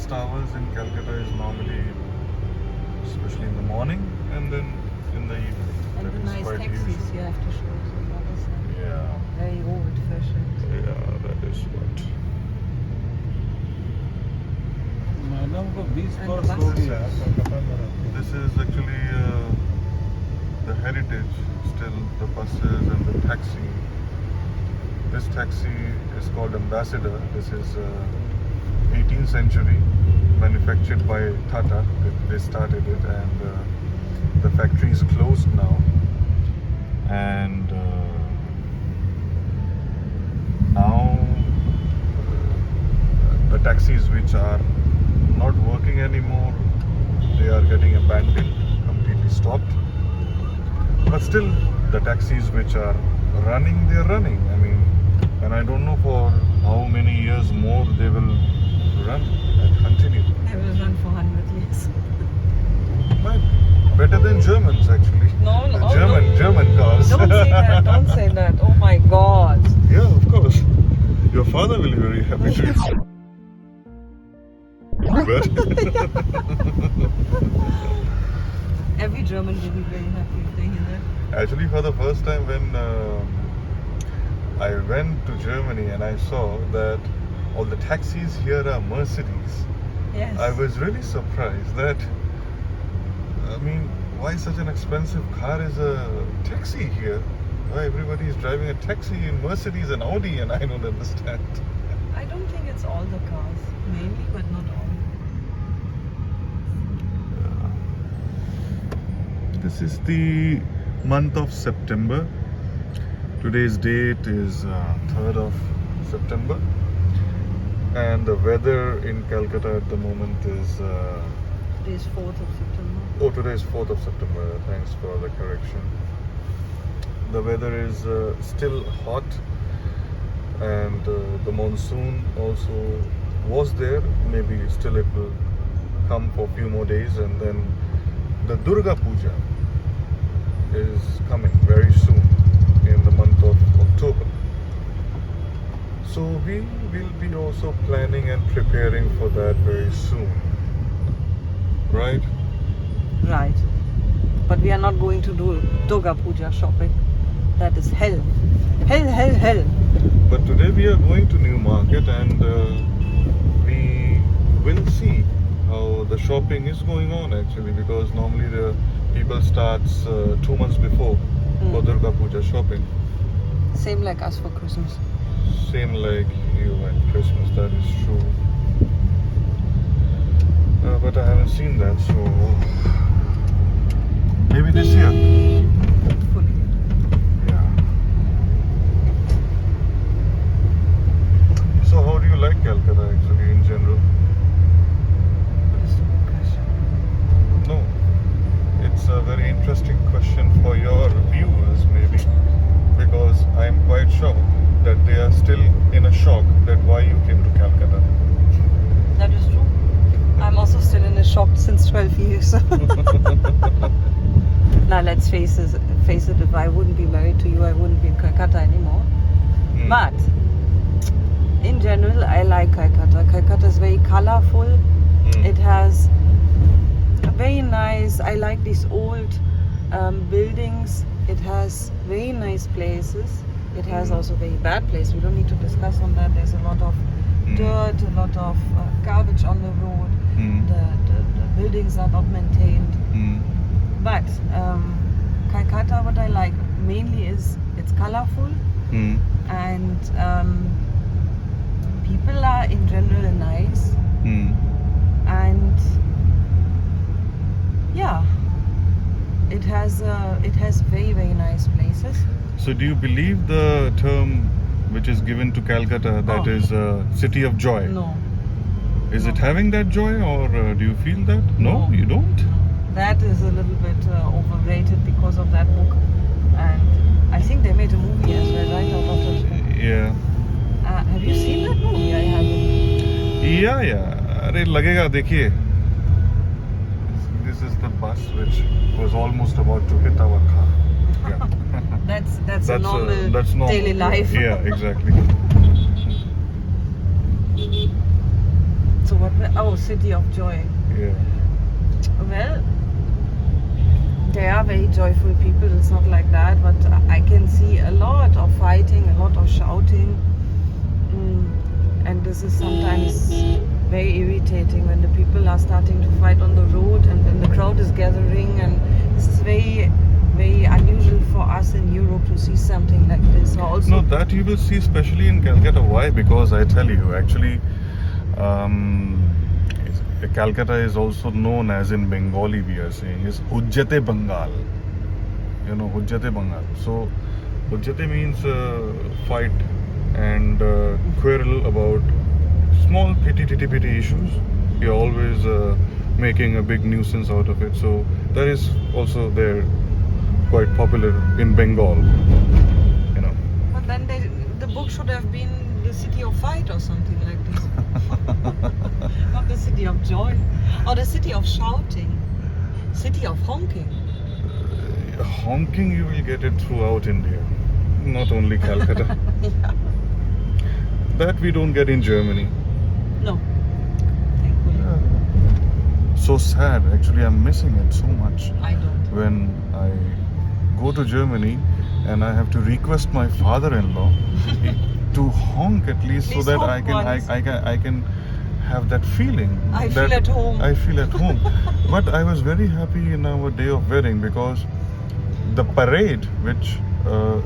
busiest hours in Calcutta is normally, especially in the morning and then in the evening. And That the is nice quite taxis usual. you have to show on the other side. Yeah, Very old fashioned. yeah, that is what. Madam को 20 And वर्ष the हो bus? गया कलकत्ता में रहते This is actually the heritage, still the buses and the taxi. This taxi is called Ambassador. This is 18th century, manufactured by Tata. They started it, and the factory is closed now. And now the taxis which are not working anymore, they are getting abandoned, completely stopped. But still, the taxis which are running, they are running. I mean, and I don't know for how many years more they will run and continue. They will run for 100 years. But better than Germans, actually. No, The oh, German cars. Don't say that, don't say that. Oh my god. Yeah, of course. Your father will be very happy to. But Every German will be very happy if they hear that. actually, for the first time when I went to Germany and I saw that all the taxis here are Mercedes, Yes. I was really surprised that, I mean, why such an expensive car is a taxi here? Why everybody is driving a taxi in Mercedes and Audi, and I don't understand. I don't think it's all the cars. Mainly, but not all. This is the month of September. Today's date is 3rd of September, and the weather in Calcutta at the moment is Today is 4th of September. oh, today is 4th of September. Thanks for the correction. The weather is still hot, and the monsoon also was there. Maybe still it will come for a few more days, and then the Durga Puja is coming very soon in the month of October. So we will be also planning and preparing for that very soon. Right? Right. But we are not going to do Durga Puja shopping. That is hell. Hell, hell, hell. But today we are going to New Market, and we will see how the shopping is going on actually, because normally the people starts 2 months before for Durga Puja shopping. Same like us for Christmas. Same like you and Christmas, that is true. But I haven't seen that, so maybe this year. Hopefully. Yeah. So how do you like Calcutta actually in general? What is the question? No, it's a very interesting question for your viewers maybe, because I am quite sure that they are still in a shock that why you came to Calcutta. That is true. I'm also still in a shock since 12 years. Now let's face it, if I wouldn't be married to you, I wouldn't be in Kolkata anymore. Mm. But in general, I like Kolkata. Kolkata is very colorful. Mm. It has a very nice, I like these old buildings. It has very nice places. It has also very bad places. We don't need to discuss on that. There's a lot of dirt, a lot of garbage on the road. Mm. The buildings are not maintained. Mm. But Kolkata, what I like mainly is it's colorful, Mm. and people are in general nice, Mm. and yeah, it has very, very nice places. So do you believe the term which is given to Calcutta, that Oh. is city of joy? No, Is it no. having that joy, or do you feel that? No, No. you don't? That is a little bit overrated because of that book, and I think they made a movie as well, right, out of this book. Yeah. Have you seen that movie? I haven't. Yeah. अरे लगेगा देखिए. This is the bus which was almost about to hit our car. Yeah. That's a normal that's normal. daily life. Yeah, exactly. So what? Oh, City of Joy. Yeah. Well, they are very joyful people. It's not like that, but I can see a lot of fighting, a lot of shouting, and this is sometimes very irritating when the people are starting to fight on the road and when the crowd is gathering. And this is very, very unusual for us in Europe to see something like this. Also, No, that you will see especially in Calcutta. Why? Because I tell you, actually, Calcutta is also known as, in Bengali we are saying, is Hujjate Bengal. You know, Hujjate Bengal. So, Hujjate means fight and quarrel about small petty issues. You're always making a big nuisance out of it. So, that is also there, quite popular in Bengal. You know. but then the book should have been the City of Fight or something like this. Not the City of Joy or the City of Shouting, City of Honking. Honking, you will get it throughout India, not only Calcutta. Yeah. That we don't get in Germany. No. Thankfully. So sad, actually. I'm missing it so much I don't. when I go to Germany and I have to request my father-in-law to honk at least, Please so that honk once. I can have that feeling. I that feel at home. I feel at home. But I was very happy in our day of wedding because the parade which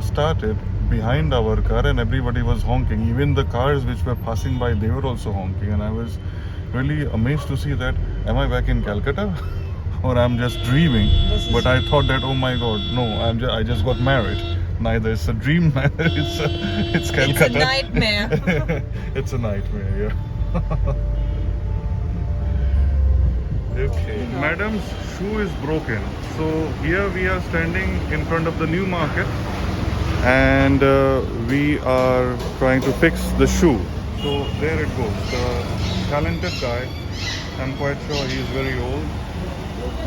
started behind our car and everybody was honking. Even the cars which were passing by, they were also honking, and I was really amazed to see that. Am I back in Calcutta? Or I'm just dreaming? But I thought that, oh my God, no, I just got married. Neither it's a dream, neither it's Calcutta. It's a nightmare. It's a nightmare, yeah. Okay, madam's shoe is broken. So here we are standing in front of the new market, and we are trying to fix the shoe. So there it goes. The talented guy, I'm quite sure he is very old,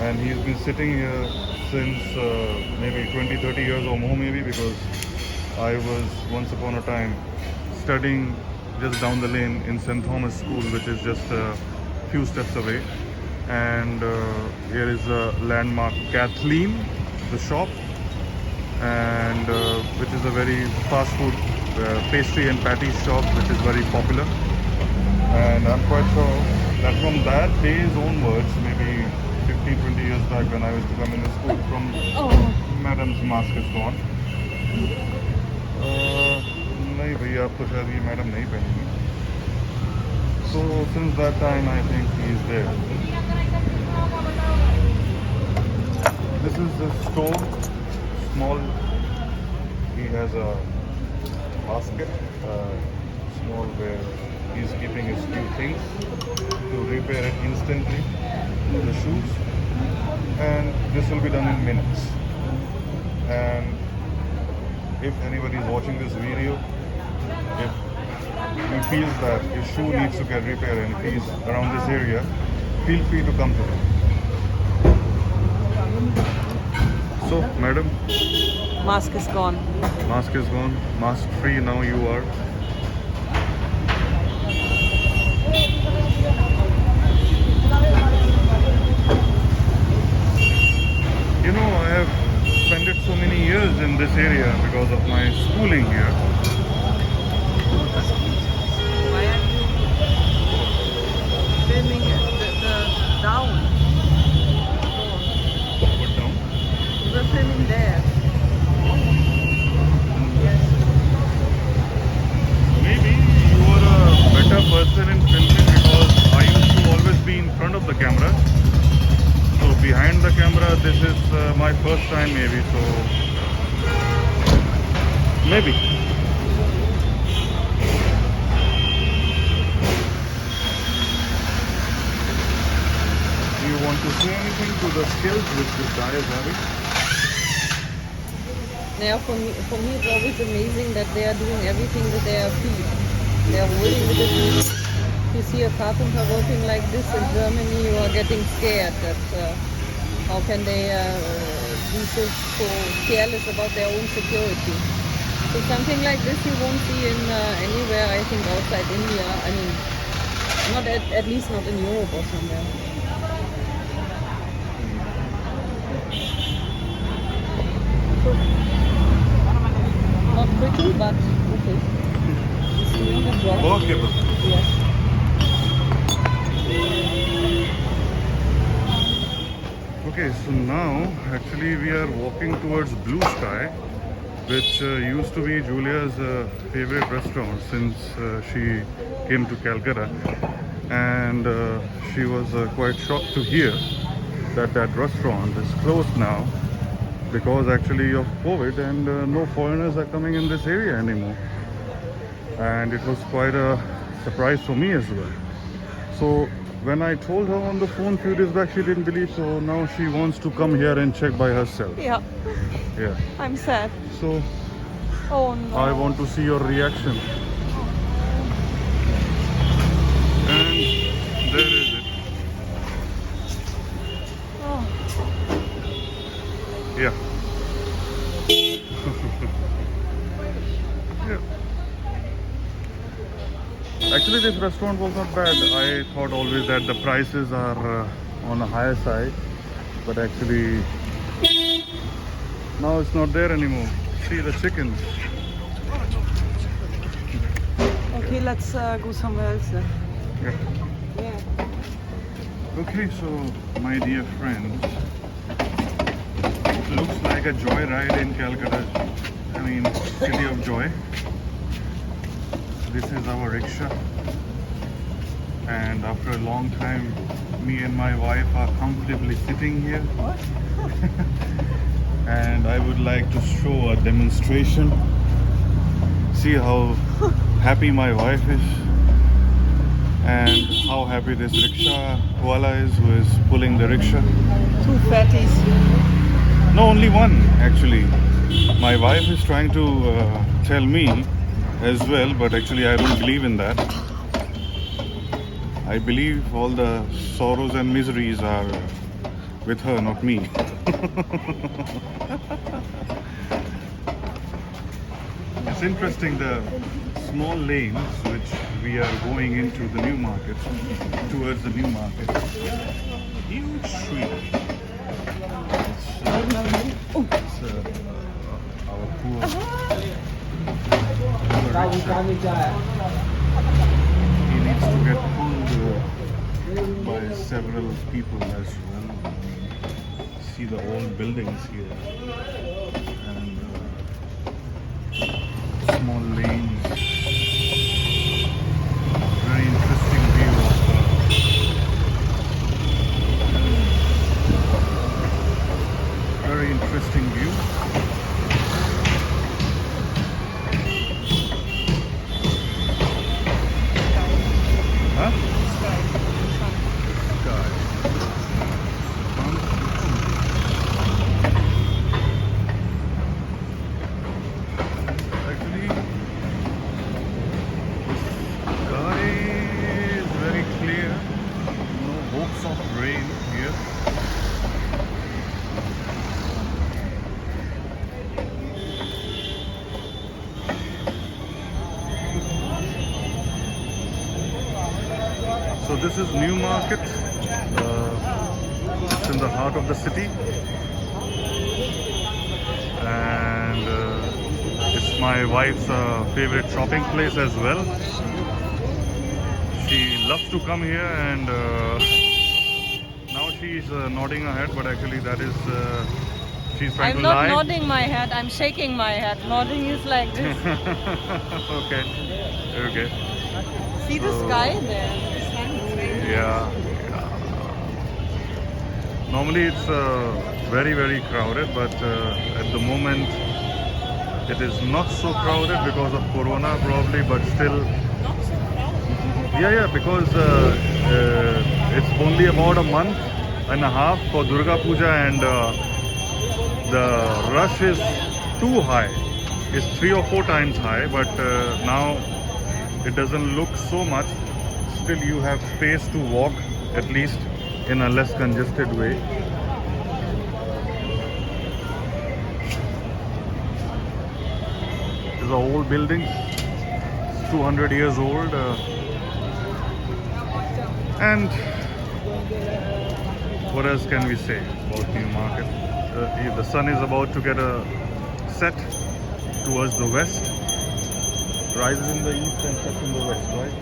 and he's been sitting here since maybe 20-30 years or more, maybe, because I was once upon a time studying just down the lane in St. Thomas School, which is just a few steps away. And here is a landmark Kathleen, the shop, and which is a very fast food pastry and patties shop, which is very popular. And I'm quite sure that from that days onwards, maybe 15-20 years back when I was to come in the school, from madam's mask is gone. नहीं भैया आपको शायद ये madam नहीं पहनेंगी. So since that time I think he is there. This is the store, small. He has a basket, small, where he's keeping his few things to repair it instantly, the shoes, and this will be done in minutes. And if anybody is watching this video, if he feels that his shoe needs to get repaired and if he's around this area, feel free to come to him. So, madam, Mask is gone. mask is gone, mask free now you are. You know, I have spent so many years in this area because of my schooling here. Why are you filming the down? What down? You were filming there. Yes. Maybe you are a better person in filming because I used to always be in front of the camera. So behind the camera, this is my first time maybe. So maybe. Do you want to say anything to the skills which this guy is having? Yeah, for me it's always amazing that they are doing everything with their feet. They are holding with their feet. If you see a carpenter working like this in Germany, you are getting scared that how can they be so careless about their own security. So something like this you won't see in anywhere, I think, outside India. I mean, Not at least not in Europe or somewhere. Not pretty, but okay. Seeing the drop. Okay, but Yes. okay, so now actually we are walking towards Blue Sky, which used to be Julia's favorite restaurant since she came to Calcutta, and she was quite shocked to hear that that restaurant is closed now because actually of COVID, and no foreigners are coming in this area anymore. And it was quite a surprise for me as well. So when I told her on the phone few days back, she didn't believe, so now she wants to come here and check by herself. Yeah, Yeah. I'm sad. So Oh no. I want to see your reaction. And there is it. Oh. Yeah. Yeah. Actually, this restaurant was not bad. I thought always that the prices are on a higher side, but actually now it's not there anymore. See the chickens. Okay, let's go somewhere else then. Yeah. Yeah. Okay, so my dear friends, it looks like a joyride in Calcutta. I mean, city of joy. This is our rickshaw, and after a long time, me and my wife are comfortably sitting here. And I would like to show a demonstration. See how happy my wife is, and how happy this rickshaw wala is who is pulling the rickshaw. Two fatties. No, only one actually. My wife is trying to tell me as well, but actually I don't believe in that. I believe all the sorrows and miseries are with her, not me. It's interesting, the small lanes which we are going into the new market, towards the new market. Huge street. It's our poor he needs to get pulled by several people as well. See the old buildings here and small lanes. Very interesting view of very interesting view. Huh? Sky. Actually, the sky is very clear. No hopes of rain here. So this is New Market. It's in the heart of the city, and it's my wife's favorite shopping place as well. She loves to come here, and now she's nodding her head, but actually that is she's trying I'm to not lie. nodding my head, I'm shaking my head. Nodding is like this. Okay, okay. See the So- sky there? The sun is very Yeah. Normally it's very, very crowded, but at the moment it is not so crowded because of Corona probably, but still. not so crowded. Yeah, because it's only about a month and a half for Durga Puja, and the rush is too high. It's 3 or 4 times high, but now it doesn't look so much. Still you have space to walk, at least in a less congested way. These are old buildings, 200 years old. And what else can we say about New Market? The sun is about to get a set towards the west. Rises in the east and sets in the west, right?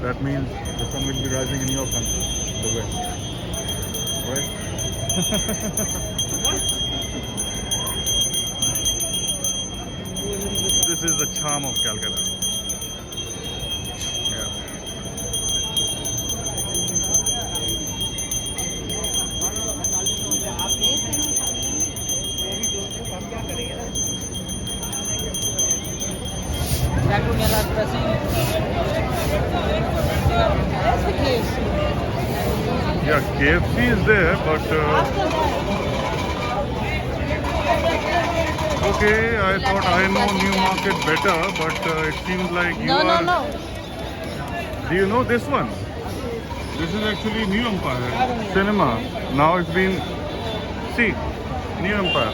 That means the sun will be rising in your country, the west. Right? This is the charm of Calcutta. Yeah. Yeah, KFC is there, but okay, I thought I know New Market better, but it seems like you are. No. Do you know this one? This is actually New Empire Cinema. Now it's been, see, New Empire.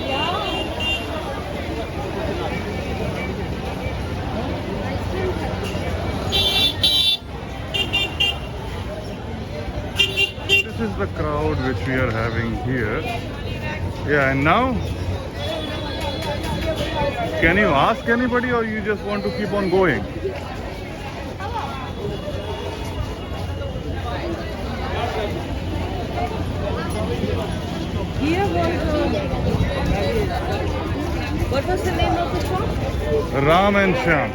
This is the crowd which we are having here. Yeah, and now, can you ask anybody or you just want to keep on going? Here what was the name of the shop? Ram and Shyam.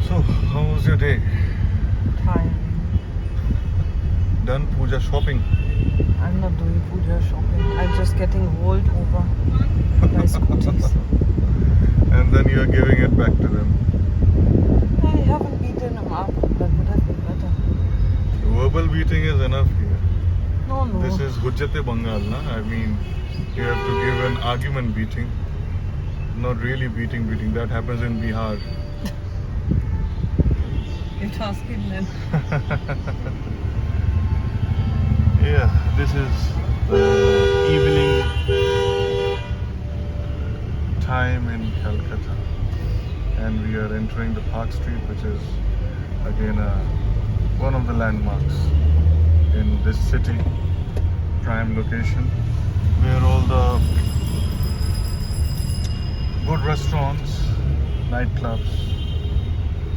So, how was your day? Time. Done puja shopping? I'm not doing puja shopping. I'm just getting rolled over by scooties. And then you are giving it back to them. I haven't beaten them up. That would have been better. Verbal beating is enough here. No. This is Hujjate Bengal, na? I mean, you have to give an argument beating. Not really beating. That happens in Bihar. You're asking them. Yeah, this is the evening time in Kolkata, and we are entering the Park Street, which is again one of the landmarks in this city, prime location, where all the good restaurants, nightclubs,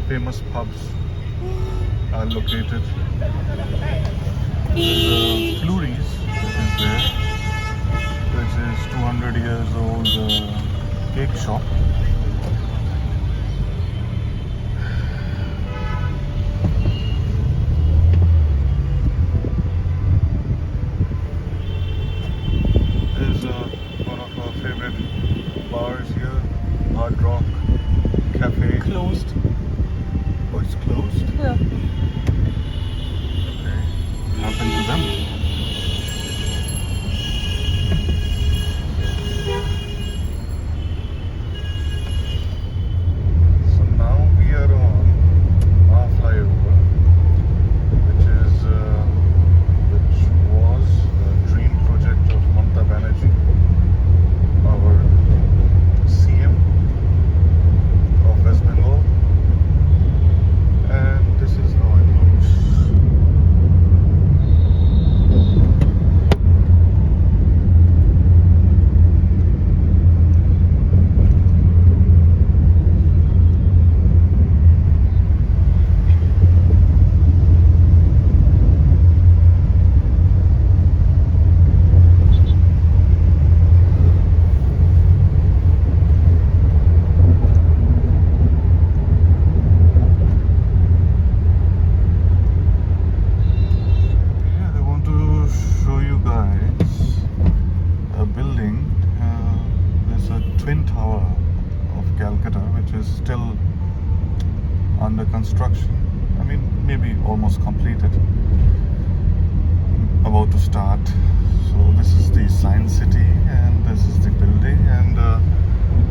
famous pubs are located. There's Flurries, which is there, which is 200 years old cake shop. There's one of our favorite bars here, Hard Rock Cafe. Closed. Oh, it's closed? Yeah. Okay. What happened to them? So now we are on flyover, which was a dream project of Mamata Banerjee, our CM of West Bengal, and this is how it looks. Yeah, I want to show you guys a building. There's a twin tower of Calcutta, which is still under construction. I mean, maybe almost completed, about to start. So this is the Science City, and this is the building, and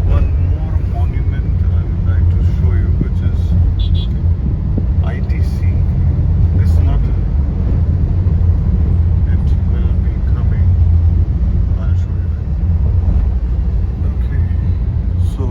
one more monument I would like to show you, which is ITC. This is not. It will be coming. I'll show you. Okay, so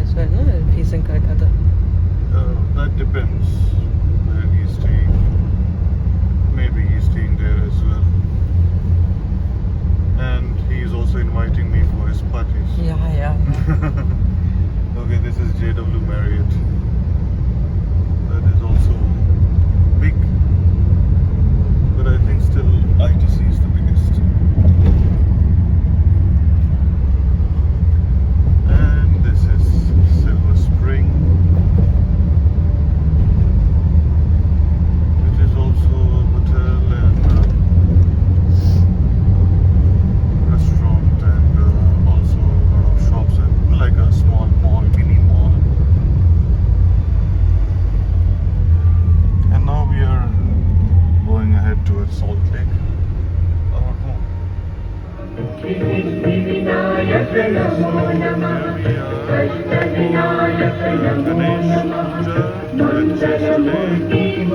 as well, no? If he's in Kolkata. That depends where he's staying. Maybe he's staying there as well. And he's also inviting me for his parties. Yeah. Okay, this is JW Marriott. That is also big, but I think still ITC is the biggest. And this is Silver Spring. It is also a hotel and restaurant and also a lot of shops and like a small mall, mini mall. And now we are going ahead towards Salt Lake, our home. Here we are, Ganesh Puja at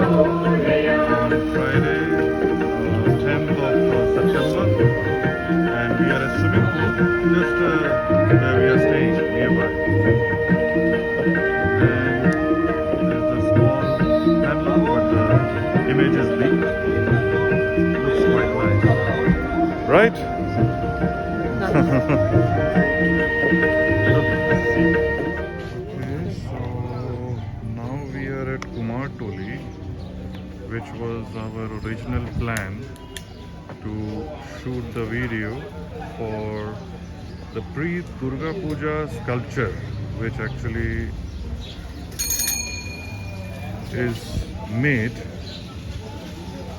Salt Lake on Friday, 10th of September, and we are at swimming pool just where we are staying nearby. And there's a small handle, but the image is big. Looks quite nice, right? Okay, so now we are at Kumartoli, which was our original plan to shoot the video for the pre-Durga Puja sculpture, which actually is made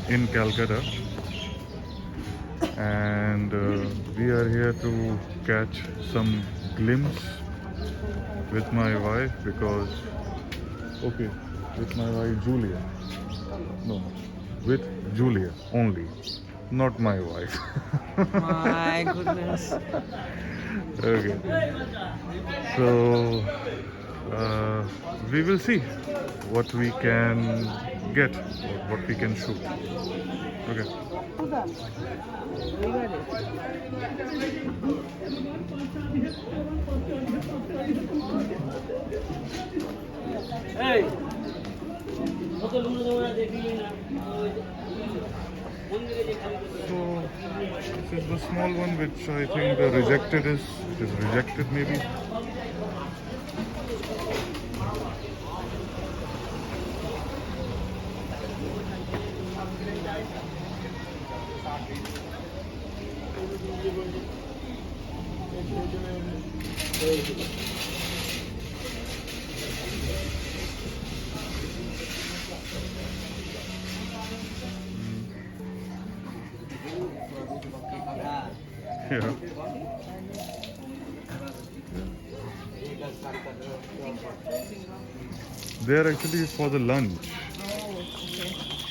in Calcutta. And we are here to catch some glimpse with my wife because with my wife Julia, with Julia only, not my wife. My goodness. Okay, so we will see what we can get or what we can shoot. Okay. Hey. So this is the small one, which I think the rejected is rejected maybe. Yeah. They are actually for the lunch.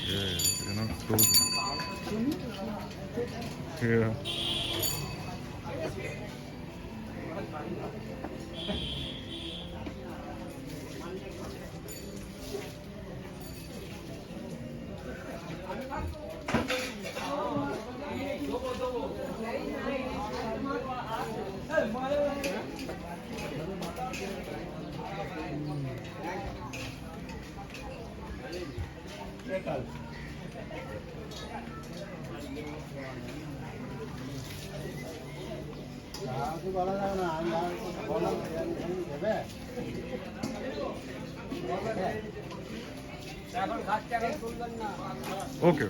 Yeah, they're not frozen. Yeah. Okay.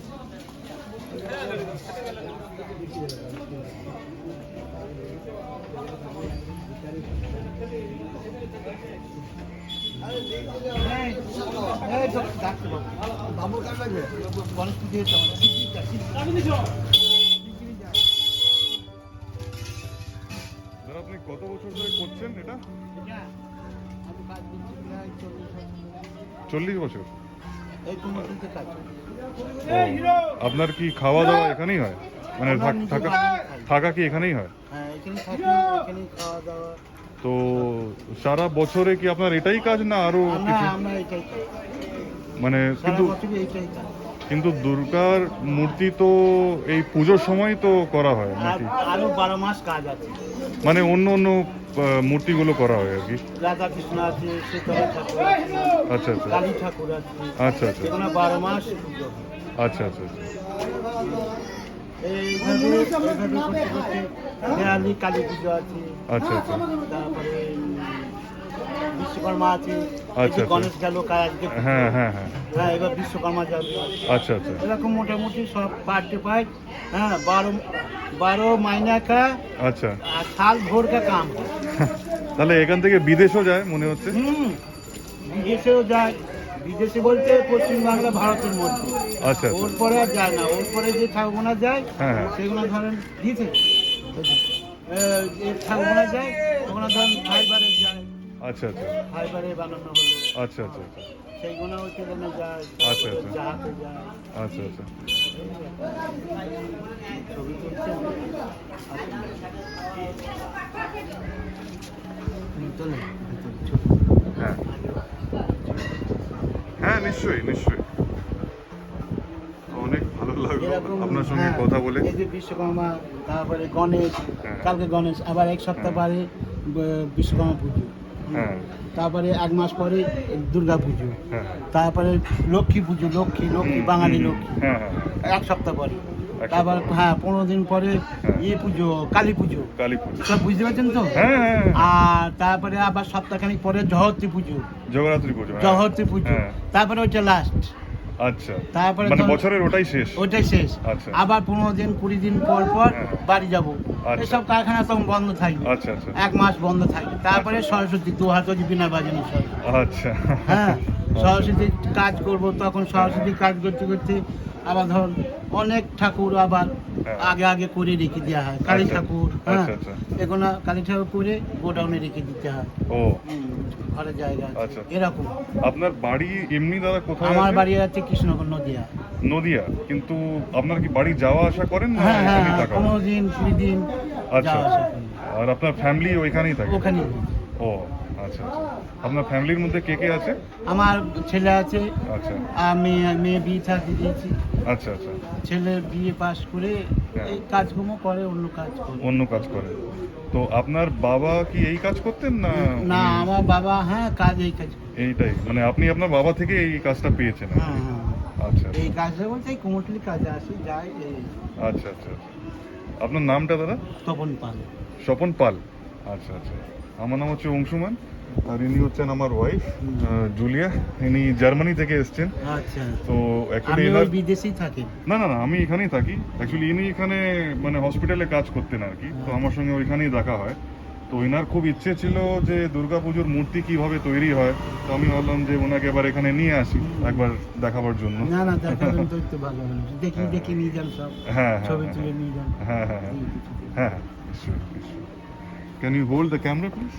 দাদা আপনি কত বছর ধরে করছেন এটা? 40 বছর। আপনার কি খাওয়া দাওয়া এখানেই হয়? মানে থাকা কি এখানেই হয়? হ্যাঁ, এখানে থাকি, এখানেই খাওয়া দাওয়া। তো সারা বছরে কি আপনার এটাই কাজ না আরো কিছু? আমরা এটাই কাজ। মানে সারা কিন্তু বছরই এটাই কাজ। কিন্তু দুর্গার মূর্তি তো এই পুজোর সময় তো করা হয় আর নাকি? আরো 12 মাস কাজ আছে। মানে অন্য অন্য মূর্তিগুলো করা হয় আর কি? রাধা কৃষ্ণ আছে, শীতলা ঠাকুর আছে, আচ্ছা আচ্ছা কালী ঠাকুর আছে, আচ্ছা আচ্ছা এগুলো 12 মাস পুজো হয়। আচ্ছা আচ্ছা আচ্ছা এইভাবে করতে করতে দেয়ালি কালী পুজো আছে, আচ্ছা আচ্ছা তারপরে বিশ্বকর্মা আছে, এই আচ্ছা, যে আচ্ছা। গণেশ গেল আজকে পুজো। হ্যাঁ হ্যাঁ হ্যাঁ হ্যাঁ, এবার বিশ্বকর্মা যাবে, আচ্ছা আচ্ছা এরকম মোটামুটি সব পার্টে পার্ট। হ্যাঁ, 12 महीना का আচ্ছা साल भर का काम है। তাহলে এখান থেকে বিদেশও যায় মনে হচ্ছে? বিদেশেও যায়, বিদেশে বলতে পশ্চিমবাংলা ভারতের মধ্যে। আচ্ছা আচ্ছা ওর পরে আর যায় না, ওর পরে যে ঠাকুরগুনা যায় হ্যাঁ, হ্যাঁ। সেগুলো ধরেন দিয়েছে ঠাকুরগুনা যায়, ওগুলো ধরেন ফাইবারে যায়, আচ্ছা আচ্ছা ফাইবারে বানানো হলো, আচ্ছা আচ্ছা আচ্ছা সেইগুলো ওই ট্রেনে যায়, আচ্ছা, তারপরে আচ্ছা। জাহাজে যায়। আচ্ছা আচ্ছা ছবি তুলছে তোলে হ্যাঁ হ্যাঁ নিশ্চয়ই নিশ্চয়ই অনেক ভালো লাগলো এরকম, আপনার সঙ্গে হ্যাঁ, কথা বলে। এই যে বিশ্বকর্মা, তারপরে গণেশ, হ্যাঁ। কালকে গণেশ, আবার এক সপ্তাহ হ্যাঁ। পরে বিশ্বকর্মা পুজো, হ্যাঁ তারপরে 1 মাস পরে দুর্গা পুজো, হ্যাঁ তারপরে লক্ষ্মী পুজো, লক্ষ্মী বাঙালি লক্ষ্মী হ্যাঁ হ্যাঁ 1 সপ্তাহ পরে, এক তারপর সপ্তাহ। হ্যাঁ 15 দিন পরে হ্যাঁ। ইয়ে পুজো, কালী পুজো, কালী পুজো সব বুঝতে পারছেন তো? হ্যাঁ হ্যাঁ আর তারপরে আবার সপ্তাহখানিক পরে জহরতি পুজো, জগরাত্রি পুজো হ্যাঁ। জহরতি পুজো, হ্যাঁ। তারপরে ওইটা লাস্ট, আচ্ছা তারপরে মানে তো- বছরের ওটাই শেষ? ওইটাই শেষ। আচ্ছা। আবার 15 দিন 20 দিন পর পর হ্যাঁ। বাড়ি যাব, আচ্ছা। এসব কারখানা তখন বন্ধ থাকবে, আচ্ছা আচ্ছা 1 মাস বন্ধ থাকবে, তারপরে সরস্বতী 2 হাত বিনা বাজানো সব। আচ্ছা হ্যাঁ, সরস্বতীর কাজ করব, তখন সরস্বতীর কাজ করতে করতে আবার ধর অনেক ঠাকুর আবার হ্যাঁ। আগে আগে করে রেখে দেওয়া হয়, কালী আচ্ছা। ঠাকুর, হ্যাঁ, আচ্ছা, আচ্ছা। এগুলো কালী ঠাকুর করে গোডাউনে রেখে দিতে হয়। ও ঘরে জায়গা আছে, আচ্ছা। এরকম। আপনার বাড়ি এমনি দাদা কোথায় আমার আছে? বাড়ি আছে কৃষ্ণগর নদিয়া। নদিয়া, কিন্তু আপনার কি বাড়ি যাওয়া আসা করেন না হ্যাঁ হ্যাঁ, এখানেই থাকা? 15 দিন 20 দিন আচ্ছা যাওয়া আসা করি। আর আপনার ফ্যামিলি ওইখানেই থাকে? ওখানে ও আচ্ছা আচ্ছা আপনার ফ্যামিলির মধ্যে কে কে আছে? আমার ছেলে আছে, আচ্ছা আমি মেয়ে বিয়ে থাকতে দিয়েছি, আচ্ছা আচ্ছা ছেলে বিয়ে পাস করে হ্যাঁ। এই কাজকর্ম করে, অন্য কাজ করে। অন্য কাজ করে। তো আপনার বাবা কি এই কাজ করতেন না? না, উনি- আমার বাবা হ্যাঁ কাজ এই কাজ করে। এইটাই মানে আপনি আপনার বাবা থেকে এই কাজটা পেয়েছেন আর কি? হ্যাঁ হ্যাঁ, আচ্ছা এই কাজটা বলতে এই কুমোরটুলি কাজে আসি যাই, এই আচ্ছা আচ্ছা আপনার নামটা দাদা? তপন পাল। স্বপন পাল। আচ্ছা আচ্ছা আমার নাম হচ্ছে অংশুমান, আর ইনি হচ্ছেন আমার ওয়াইফ জুলিয়া। ইনি জার্মানি থেকে এসেছেন। আচ্ছা, তো আমি অ্যাকচুয়ালি ওই বিদেশেই থাকি। না না না আমি এখানেই থাকি। অ্যাকচুয়ালি ইনি এখানে মানে হসপিটালে কাজ করতেন আর কি, তো আমার সঙ্গে ওইখানেই দেখা হয়। তো এনার খুব ইচ্ছে ছিল যে দুর্গাপুজোর মূর্তি কিভাবে তৈরি হয়, তো আমি ভাবলাম যে ওনাকে এবার এখানে নিয়ে আসি একবার দেখাবার জন্য। না না, দেখাবেন তো একটু ভালো হলো, দেখি হ্যাঁ। দেখি নিয়ে যান সব, হ্যাঁ হ্যাঁ ছবি হ্যাঁ, তুলে নিয়ে যান। হ্যাঁ হ্যাঁ হ্যাঁ হ্যাঁ হ্যাঁ নিশ্চয়ই নিশ্চয়ই। Can you hold the camera please?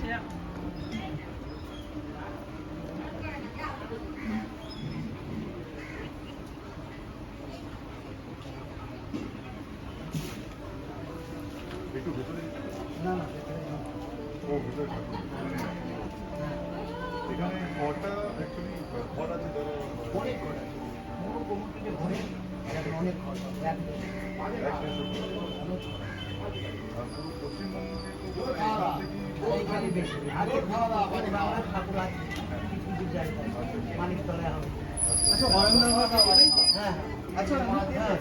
একটু ভেতরে না না, ও ভেতরে ঠাকুর। এখানে ঘরটা অ্যাকচুয়ালি ঘর আছে ধরো অনেক ঘর আছে, পুরো কুমোরটুলি ঘরে এখন অনেক ঘর, এক আর পুরো পশ্চিমবঙ্গে তো এইখানে বেশি। আগে মানে বাংলার ঠাকুর আছে কিছু কিছু জায়গায়, মানিকতলায় হবে। আচ্ছা, হ্যাঁ আচ্ছা, হ্যাঁ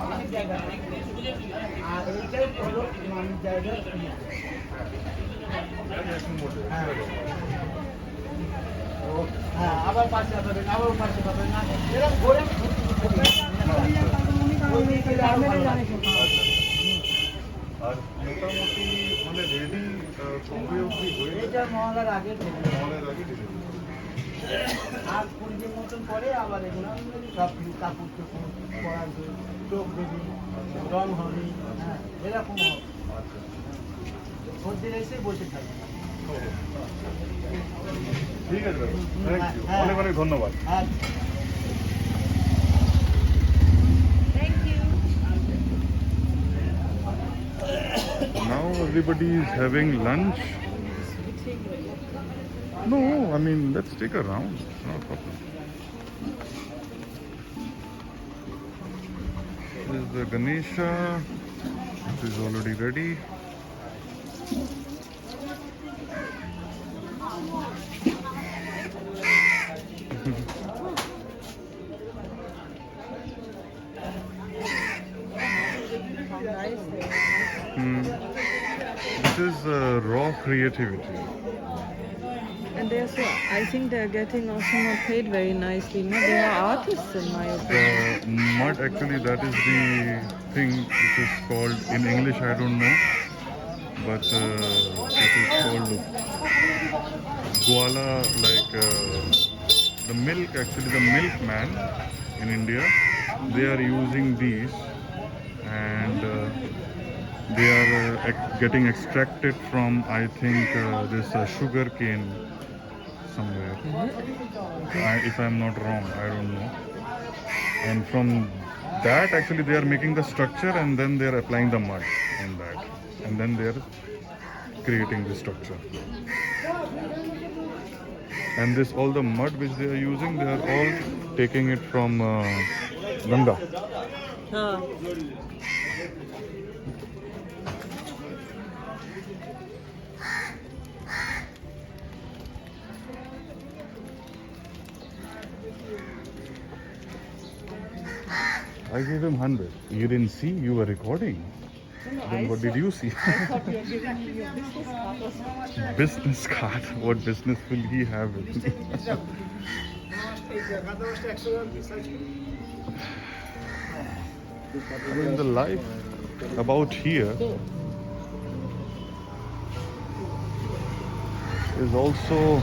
অনেক জায়গা আছে। আর এইটাই হলো মানুষ জায়গা। হ্যাঁ হ্যাঁ, আবার পাশে পাবেন, আবার পাশে পাবেন না, এরকম ঘোরে ওই দিকে আরো ভালো লাগে। আর মোটামুটি মানে রেডি কবে অবধি হয়ে এটা মহলার আগে থেকে। মলের আগে ডেলিভারি? আর 20 দিন মতন পরে আবার এগুলো সব কাপড় চোপড় পরা হবে, চোখ দেবে, রং হবে, হ্যাঁ এরকম হবে। আচ্ছা খদ্দের এসে বসে থাকবে। ঠিক আছে দাদা, থ্যাংক ইউ, হ্যাঁ। অনেক অনেক ধন্যবাদ। আচ্ছা। Now everybody is having lunch. No, I mean let's take a round. It's not a problem. is the Ganesha, which is already ready. This is raw creativity. And they're so, I think they're getting also not paid very nicely. No, they are artists in my opinion. The mud, actually, that is the thing which is called, in English I don't know, but it is called guala, like the milk, actually the milkman in India, they are using these, and they are getting extracted from, I think, this sugar cane somewhere. If I'm not wrong, I don't know. And from that, actually, they are making the structure, and then they are applying the mud on that, and then they are creating the structure. And this, all the mud which they are using, they are all taking it from Ganga. Huh. I gave him 100. You didn't see? You were recording. Then what did you see? I thought you were giving me your business card or something. Business card. What business will he have? I mean, the life about here is also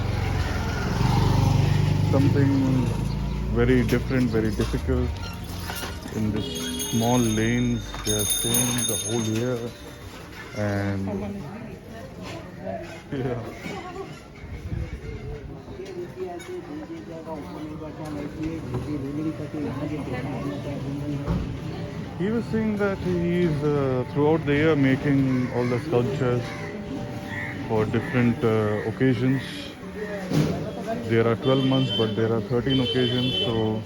something very different, very difficult. In these small lanes, they are staying the whole year, and yeah. He was saying that he is throughout the year making all the sculptures for different occasions. There are 12 months, but there are 13 occasions, so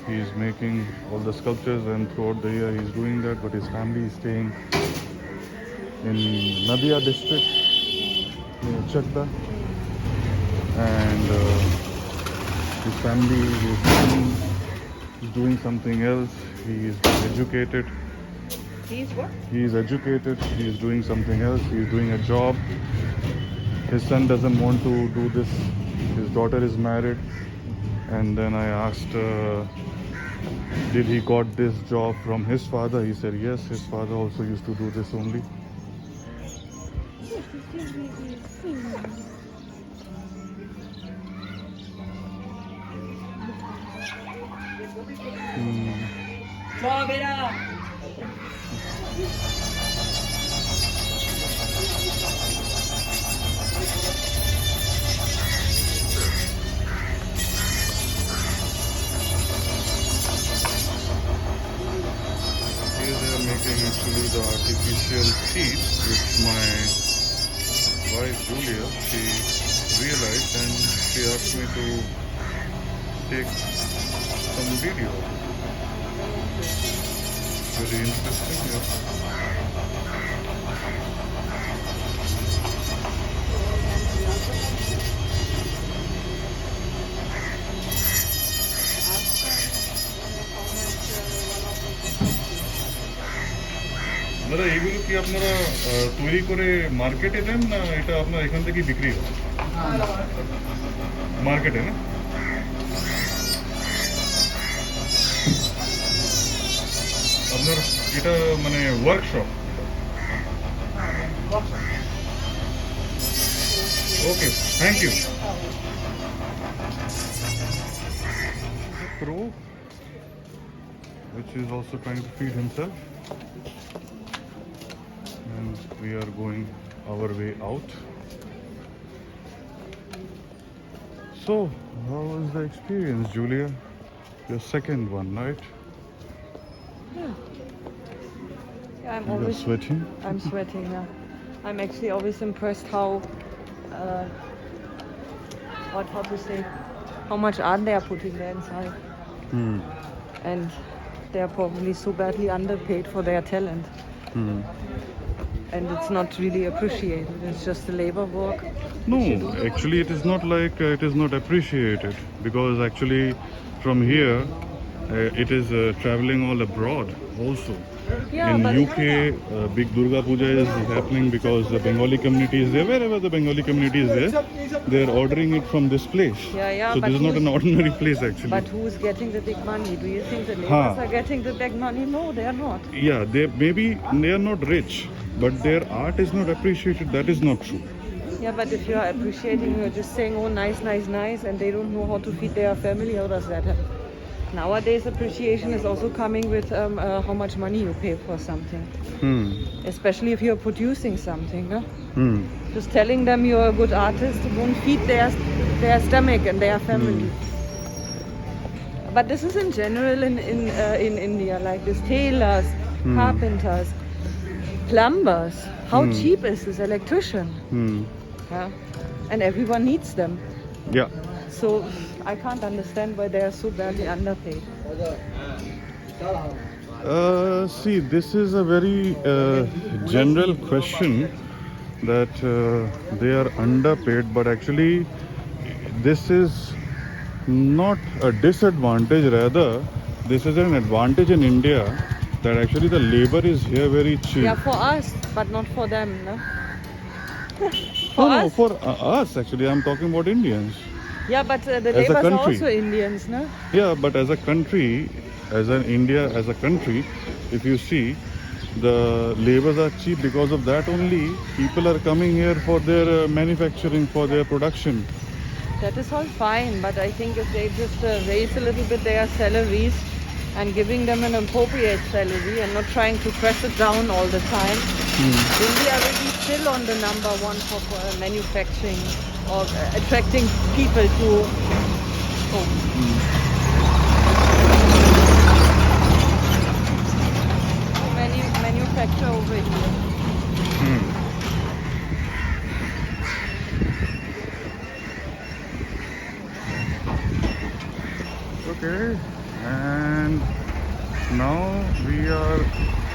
he is making all the sculptures, and throughout the year he is doing that. But his family is staying in Nadia district, near Chakda, and his family is doing something else. He is educated. He's what? He is educated. He is doing something else. He is doing a job. His son doesn't want to do this. His daughter is married, and then I asked, did he got this job from his father? He said yes, his father also used to do this only. Here they are making actually the artificial teeth, which my wife Julia, she realized, and she asked me to take some video. Very interesting, yes. দাদা এইগুলো কি আপনারা তৈরি করে মার্কেটে দেন, না এটা আপনার এখান থেকেই বিক্রি হয়? মার্কেটে না? আপনার এটা মানে workshop? Okay, thank you. Crow, which is also trying to feed himself. And we are going our way out. So, how was the experience, Julia? Your second one, right? Yeah, I'm You're always sweating? I'm sweating now. I'm actually always impressed how how to say, how much art they are putting there inside. And they're probably so badly underpaid for their talent. Hmm. And it's not really appreciated. It's just the labor work. No, actually it is not like it is not appreciated, because actually from here it is traveling all abroad also. Yeah, In but UK, big Durga Puja is happening because the Bengali community is there. Wherever the Bengali community is there, they are ordering it from this place. Yeah, So but this is not an ordinary place actually. But who's getting the big money? Do you think the laborers Huh. are getting the big money? No, they are not. Yeah, they are not rich, but their art is not appreciated. That is not true. Yeah, but if you are appreciating, you're just saying, oh, nice, nice, nice, and they don't know how to feed their family, how does that happen? Nowadays, appreciation is also coming with how much money you pay for something. Especially if you're producing something. No? Just telling them you're a good artist won't feed their stomach and their family. But this is in general in India, like this tailors, carpenters, plumbers. How cheap is this electrician? Yeah? And everyone needs them. Yeah. So I can't understand why they are so badly underpaid. See, this is a very general question that they are underpaid, but actually this is not a disadvantage, rather this is an advantage in India, that actually the labor is here very cheap. Yeah, for us, but not for them, no? No, for us actually, I'm talking about Indians. Yeah, but the As a laborers are country. also Indians, no? Yeah, but as a country, as a country, if you see, the labors are cheap. Because of that only, people are coming here for their manufacturing, for their production. That is all fine, but I think if they just raise a little bit their salaries and giving them an appropriate salary and not trying to press it down all the time, India will be still on the number one for manufacturing or attracting people to manufacture over here. Okay, and now we are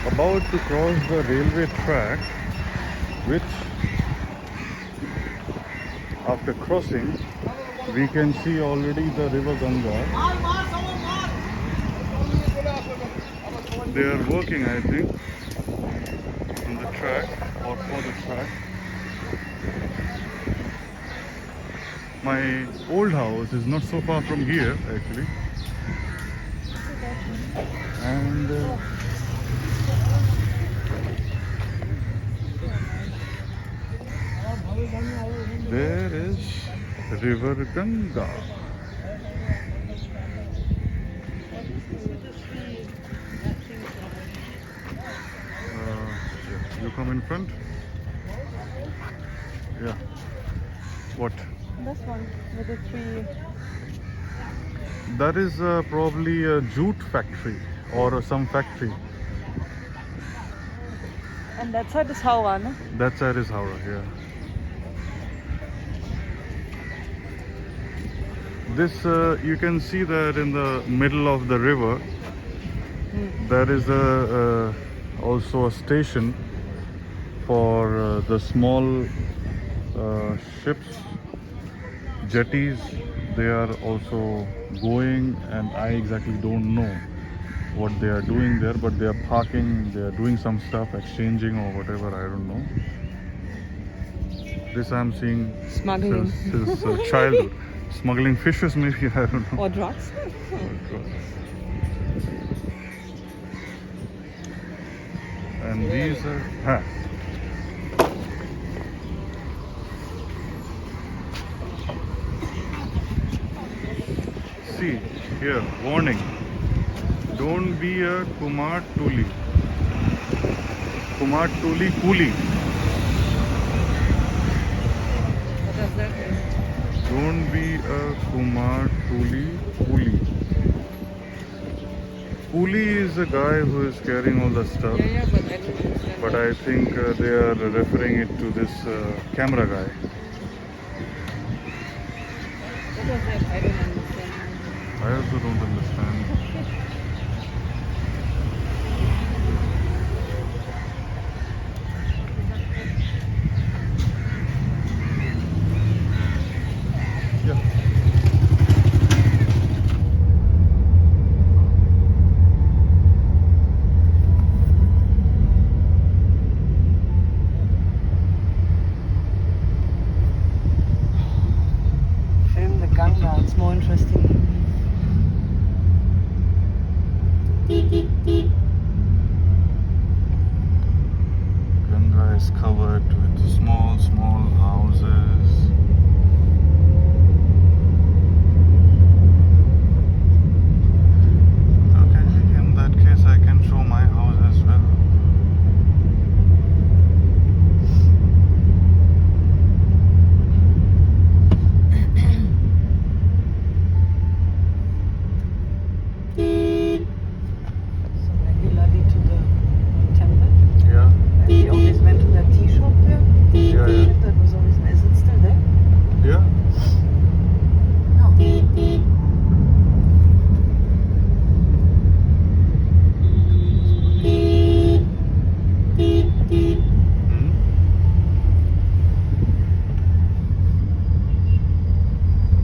about to cross the railway track, which after crossing we can see already the river Ganga. They are working, I think, on the track or for the track. My old house is not so far from here actually, and there is river Ganga. You come in front. Yeah. What? This one with the tree. That is probably a jute factory or some factory. And that side is Howrah, no? That side is Howrah, yeah. This, you can see that in the middle of the river, there is also a station for the small ships, jetties. They are also going, and I exactly don't know what they are doing there, but they are parking, they are doing some stuff, exchanging or whatever, I don't know. This I'm seeing Smuggling. since childhood. Smuggling fishes maybe, I don't know. Or drugs. And these are... See, here, warning. Don't be a Kumar Tuli. Kumar Tuli Kuli. What does that mean? Don't be a Kumar Tuli Kuli. Kuli is a guy who is carrying all the stuff. Yeah, but I don't understand. But I think they are referring it to this camera guy. What does that? I don't understand. I also don't understand. Ganga. It's more interesting. Ganga is covered with small houses. Okay, in that case I can show my house as well. So regularly to the temple. Yeah, And we always went to that tea shop there. yeah. That was always nice. Is it still there? Yeah.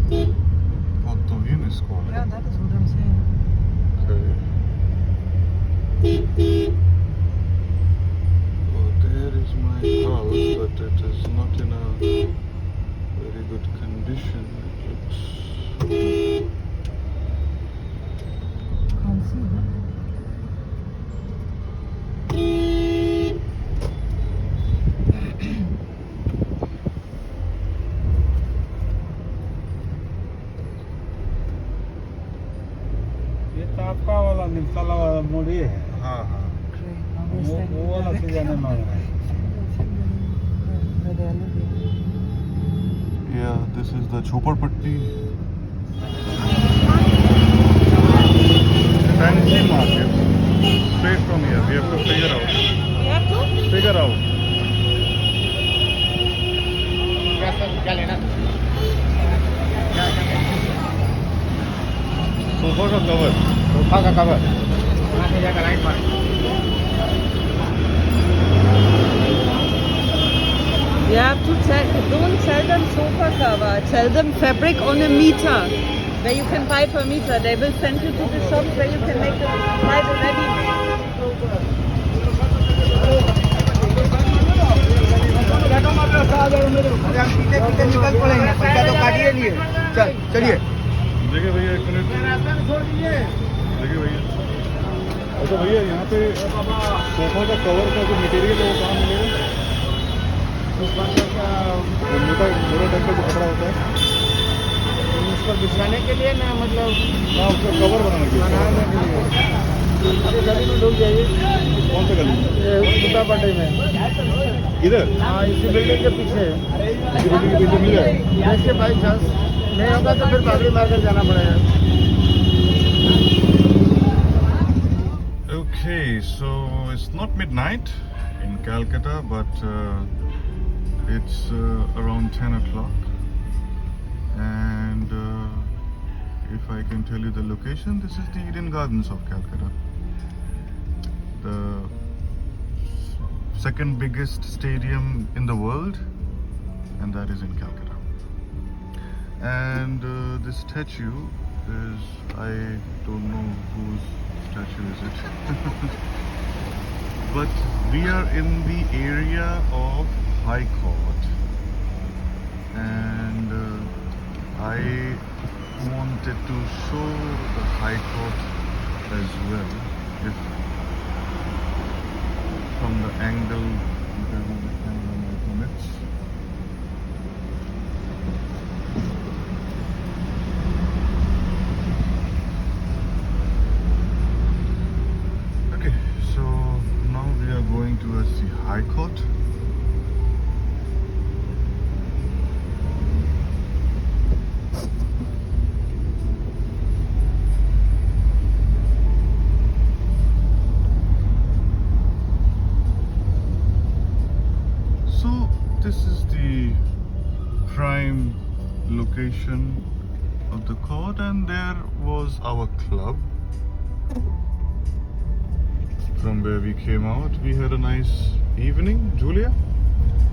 Hmm? Ottohin is called. Yeah, that is what I'm saying. Okay. Oh, there is my house, but it is not in a very good condition. It looks. Can't see, huh? ये तो आपका वाला निमतला वाला मोड़ ये है हाँ हाँ. Great. Now we're वो standing वाला there. से जाने मांग रहा है Where they are living. Yeah, this is the Chopparpatti. Fancy market. Straight from here. We have to figure out. You have to? Figure out. क्या लेना Sofa ka cover. सोफा का कवर वहाँ से जाकर राइट मार You have to don't tell them sofa cover. Tell them fabric on a meter. Where you can buy per meter. They will send you to the shops where you can make buy the ready-made. पीछे पीछे निकल पड़ेंगे पैसा तो काटिए लिए चल चलिए देखिए भैया एक मिनट. देखिए भैया. अच्छा भैया यहाँ पे सोफा का कवर का जो मटेरियल है वो कहाँ मिलेगा? वो मोटा टाइप का जो कपड़ा होता है उस पर बिछाने के लिए ना मतलब हाँ उसका कवर बनाने के लिए. गली में ढूंढ जाइए कौन सा गली? कुत्ता पट्टी में इधर हाँ इसी बिल्डिंग के पीछे इसी बिल्डिंग के पीछे मिल जाए. देखिए बाई चांस नहीं होगा तो फिर बाबरी मार्केट जाना पड़ेगा Okay, so it's not midnight in Calcutta, but it's around 10 o'clock. And if I can tell you the location, this is the Eden Gardens of Calcutta. The second biggest stadium in the world, and that is in Calcutta. And this statue is, I don't know whose statue is it. But we are in the area of High Court, and I wanted to show the High Court as well, if from the angle that the camera permits. Okay, so now we are going towards the High Court. So this is the prime location of the court, and there was our club. From where we came out, we had a nice evening. Julia?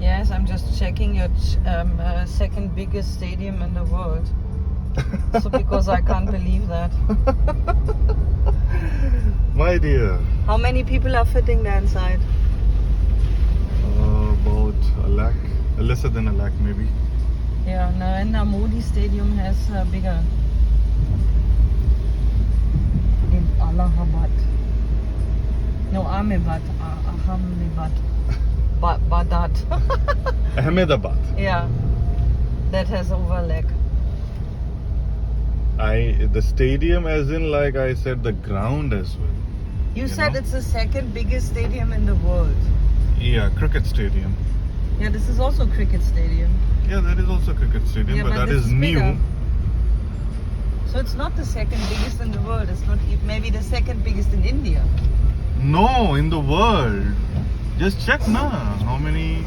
Yes, I'm just checking your second biggest stadium in the world. So because I can't believe that. My dear. How many people are fitting there inside? About a lakh, lesser than a lakh maybe. Yeah, Narendra Modi Stadium has bigger. In Allahabad. No, Ahmedabad. Ahmedabad. Badat. Ahmedabad. Yeah. That has overleg. The stadium, as in, like I said, the ground as well. You said know? it's the second biggest stadium in the world. Yeah, cricket stadium. Yeah, this is also a cricket stadium. Yeah, that is also cricket stadium, Yeah, but that this is new. bigger. So it's not the second biggest in the world. It's not maybe the second biggest in India. No, in the world. Just check now. How many?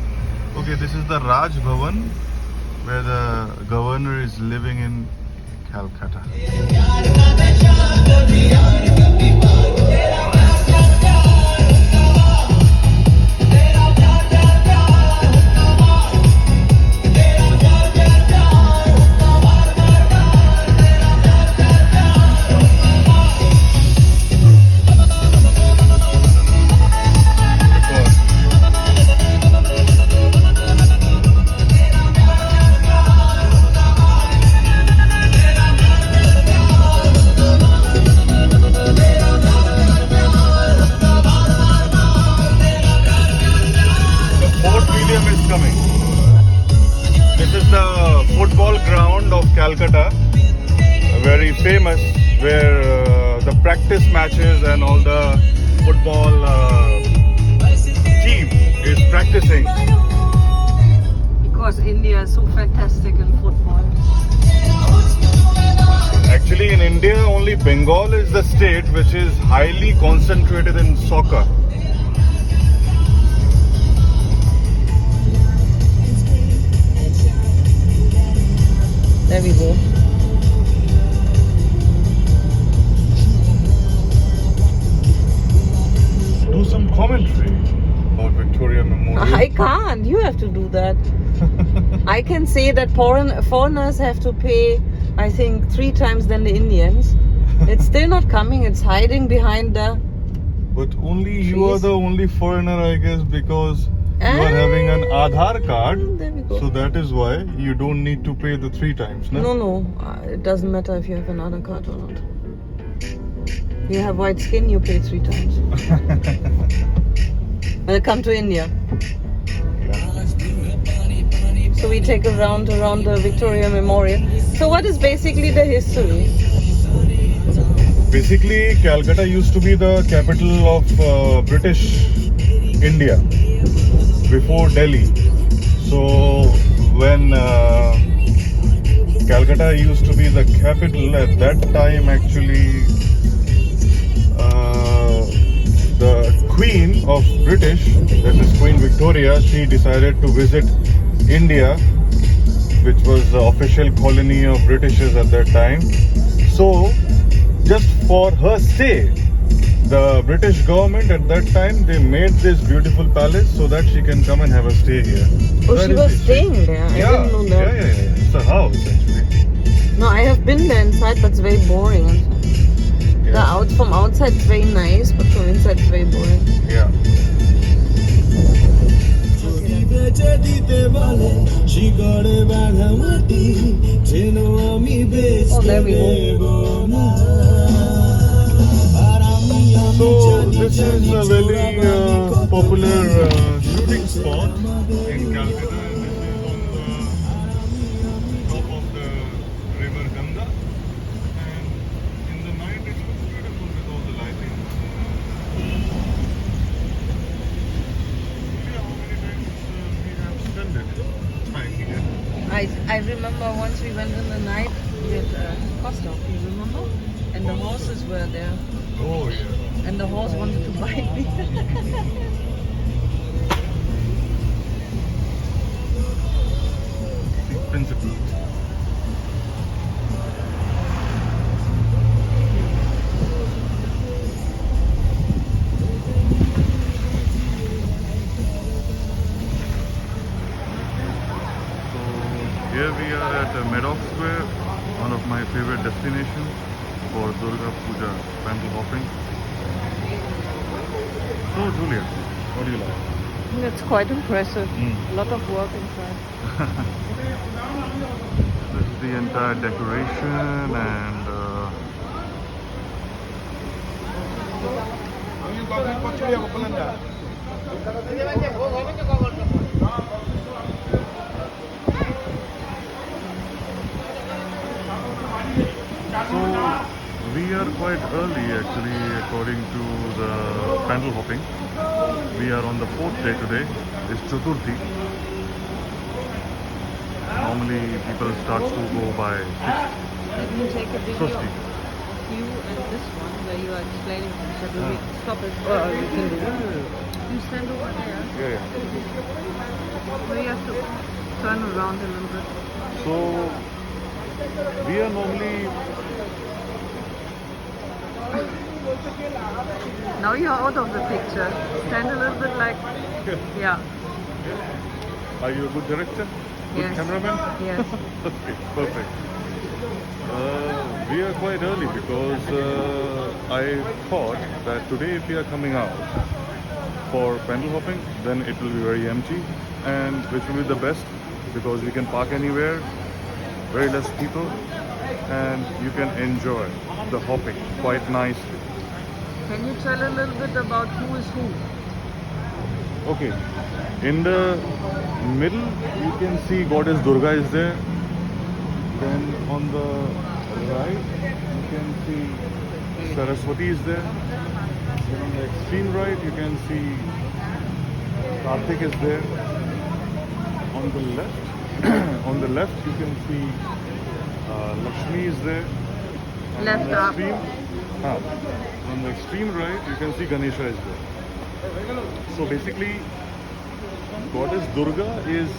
Okay, this is the Raj Bhavan, where the governor is living in Calcutta. Calcutta, very famous, where the practice matches and all the football team is practicing. Because India is so fantastic in football. Actually, in India, only Bengal is the state which is highly concentrated in soccer. There we go. Do some commentary about Victoria Memorial. I can't. You have to do that. I can say that foreigners have to pay, I think, 3 times than the Indians. It's still not coming. It's hiding behind the... But only trees. You are the only foreigner, I guess, because you are having an Aadhaar card. There we go. So that is why you don't need to pay the 3 times. No? No. It doesn't matter if you have another card or not. You have white skin, you pay 3 times. Welcome to India. So we take a round around the Victoria Memorial. So what is basically the history? Basically, Calcutta used to be the capital of British India before Delhi. So when Calcutta used to be the capital, at that time actually the Queen of British, that is Queen Victoria, she decided to visit India, which was the official colony of Britishers at that time. So just for her stay, the British government at that time, they made this beautiful palace so that she can come and have a stay here. Oh, That she is was it. staying there. I didn't know that. Yeah. It's a house actually. No, I have been there inside, but it's very boring. Yeah. From outside it's very nice, but from inside it's very boring. Yeah. Oh, there we go. So this is a very popular shooting spot in Calcutta. This is on the top of the river Ganga, and in the night it looks beautiful with all the lighting. Yeah, how many times we have spent it time here. I remember once we went in the night with Costa, you remember? And the horses were there. Oh yeah. And the horse wanted to bite me. Principle. So here we are at Meadow Square, one of my favorite destinations for Durga Puja panel hopping. So Julia, what do you like? That's quite impressive. Mm. A lot of work inside. This is the entire decoration and so we are quite early actually according to the pandal hopping. We are on the 4th day today. It's Chaturthi. Normally people start to go by 6th. Let me take a video Firstly. of you and this one where you are explaining things. So do we Ah. stop it? You can do it. You stand over there. Yeah. We have to turn around a little bit. So we are normally Now you're out of the picture. Stand a little bit like, yeah. Are you a good director? Good Yes. cameraman? Yes. Okay, perfect. We are quite early because I thought that today if we are coming out for pandal hopping, then it will be very empty, and which will be the best because we can park anywhere, very less people, and you can enjoy the hopping quite nicely. Can you tell a little bit about who is who? Okay, in the middle you can see goddess Durga is there. Then on the right you can see Saraswati is there. Then on the extreme right you can see Karthik is there. On the left, on the left you can see Lakshmi is there. And Left on the up. on the extreme right you can see Ganesha is there. So basically goddess Durga is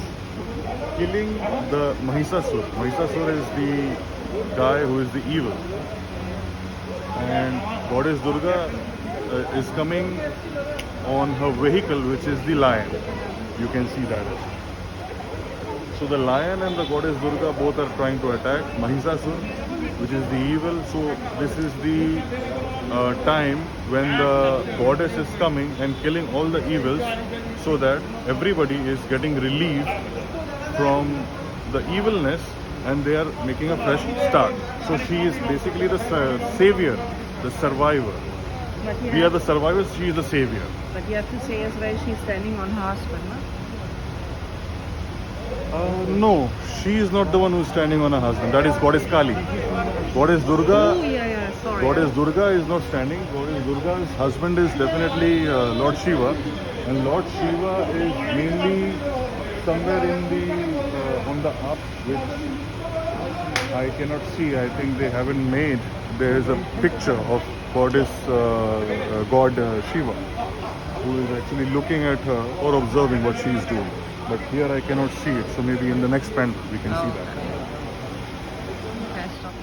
killing the Mahisasur. Mahisasur is the guy who is the evil. And goddess Durga is coming on her vehicle, which is the lion. You can see that. So the lion and the goddess Durga both are trying to attack Mahisasur, which is the evil. So this is the time when the goddess is coming and killing all the evils, so that everybody is getting relieved from the evilness and they are making a fresh start. So she is basically the savior, the survivor. But you We are have, the survivors, she is the savior. but you have to say as well she's standing on her husband, no? No, she is not the one who is standing on her husband. That is goddess Kali. Goddess Durga. Oh, yeah, sorry. Goddess Durga is not standing. Goddess Durga's husband is definitely Lord Shiva, and Lord Shiva is mainly somewhere in the on the up, which I cannot see. I think they haven't made. There is a picture of goddess God Shiva, who is actually looking at her or observing what she is doing. But here I cannot see it. So maybe in the next panel we can see that. Okay, stop.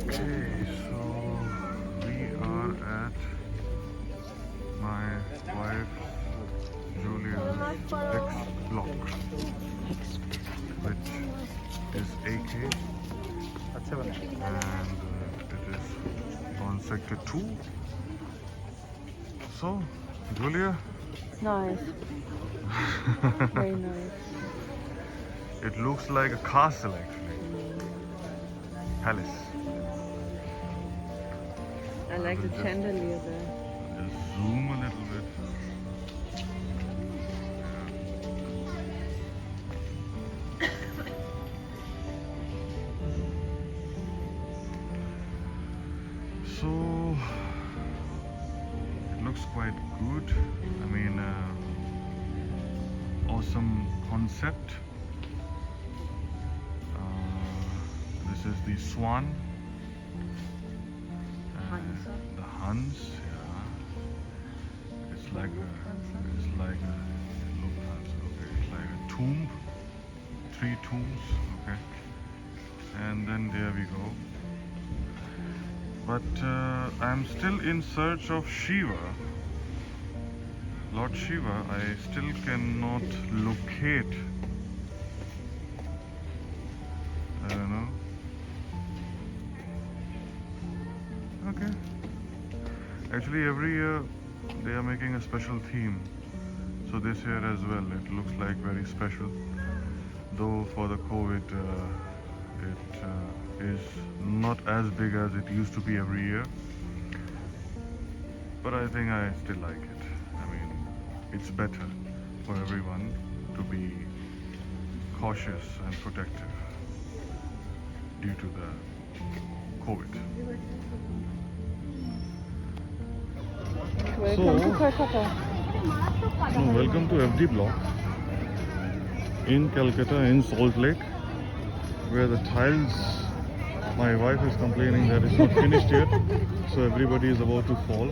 Okay, so we are at my wife Julia's X block, which is AK, and it is on sector 2. So, Julia, Nice. Very nice. it looks like a castle actually, palace. I like the chandelier there. Just zoom a little bit. So it looks quite good. I mean, awesome concept. This is the swan. Hans. The Huns, yeah. It's like a tomb, 3 tombs, okay. And then there we go. But I'm still in search of Shiva. Lord Shiva, I still cannot locate. I don't know. Okay. Actually, every year they are making a special theme So this year as well, it looks like very special. Though for the COVID, it is not as big as it used to be every year. But I think I still like it. I mean, it's better for everyone to be cautious and protective due to the COVID. Welcome to Kolkata. Welcome to FD Block in Calcutta, in Salt Lake, where the tiles, my wife is complaining that it's not finished yet, so everybody is about to fall.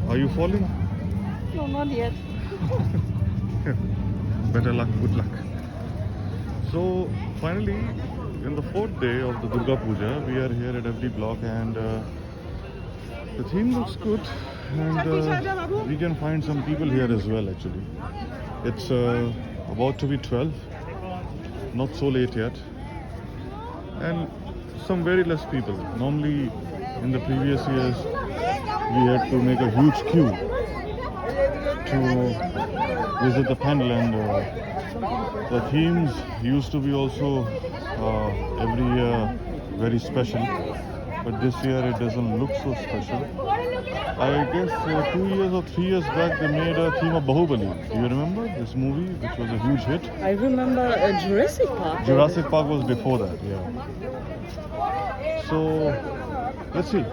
Are you falling? No, not yet. Better luck, good luck. So finally, in the 4th day of the Durga Puja, we are here at FD Block, and the theme looks good, and we can find some people here as well actually. It's about to be 12, not so late yet, and some very less people. Normally in the previous years we had to make a huge queue to visit the panel, and the themes used to be also every year very special, but this year it doesn't look so special. I guess 2 years or 3 years back they made a theme of Bahubali. Do you remember this movie, which was a huge hit? I remember Jurassic Park. Jurassic Park was before that, yeah. So let's see.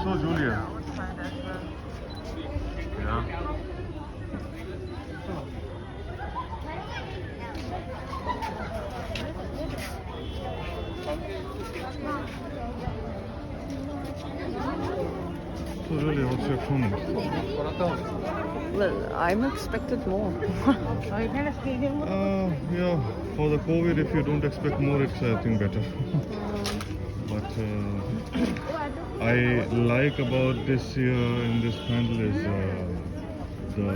So Julia, yeah. So really, what's your comment? Well, I'm expected more. Yeah, for the COVID, if you don't expect more, it's I think better. But I like about this year in this panel is the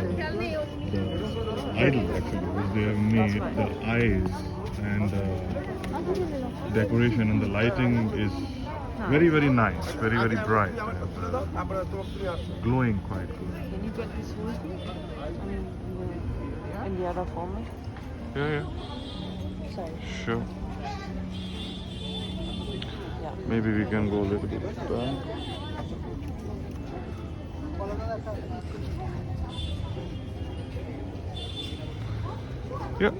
idol actually, which they have made, the eyes and decoration, and the lighting is very nice, very bright, and glowing quite good. Can you get this whole thing? In the other format? Yeah. Sorry. Sure. Yeah. Maybe we can go a little bit back. Yeah.